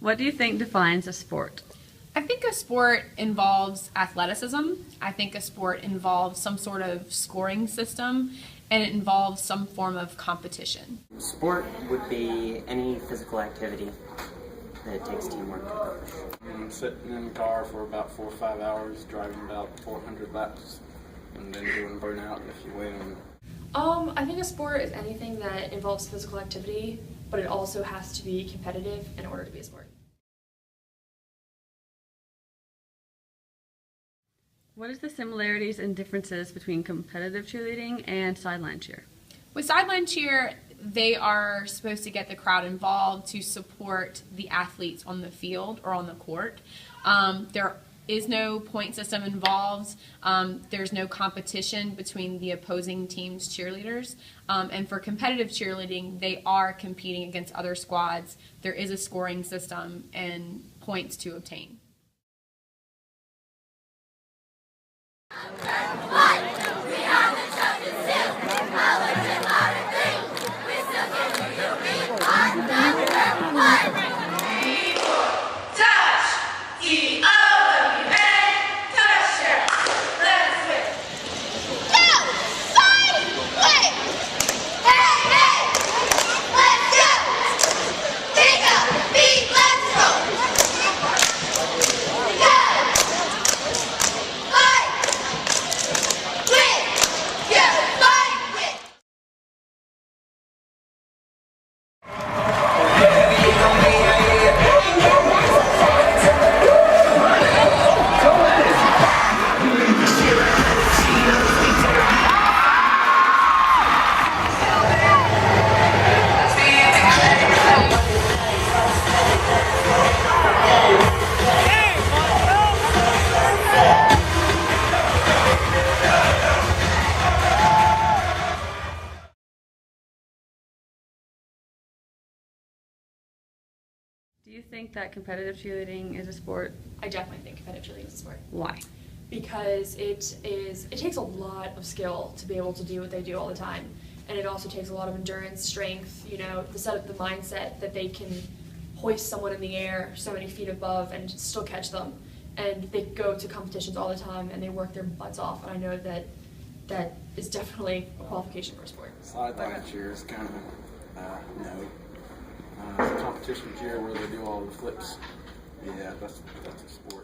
What do you think defines a sport? I think a sport involves athleticism. I think a sport involves some sort of scoring system, and it involves some form of competition. Sport would be any physical activity that takes teamwork to accomplish. I'm sitting in the car for about 4 or 5 hours, driving about 400 laps, and then doing burnout if you win. I think a sport is anything that involves physical activity, but it also has to be competitive in order to be a sport. What is the similarities and differences between competitive cheerleading and sideline cheer? With sideline cheer, they are supposed to get the crowd involved to support the athletes on the field or on the court. There is no point system involved. There's no competition between the opposing team's cheerleaders. And for competitive cheerleading, they are competing against other squads. There is a scoring system and points to obtain. Do you think that competitive cheerleading is a sport? I definitely think competitive cheerleading is a sport. Why? Because it takes a lot of skill to be able to do what they do all the time. And it also takes a lot of endurance, strength, the mindset that they can hoist someone in the air so many feet above and still catch them. And they go to competitions all the time and they work their butts off. And I know that is definitely a qualification for a sport. Sideline cheer is kind of, no. Competition cheer where they do all the flips. Yeah, that's a sport.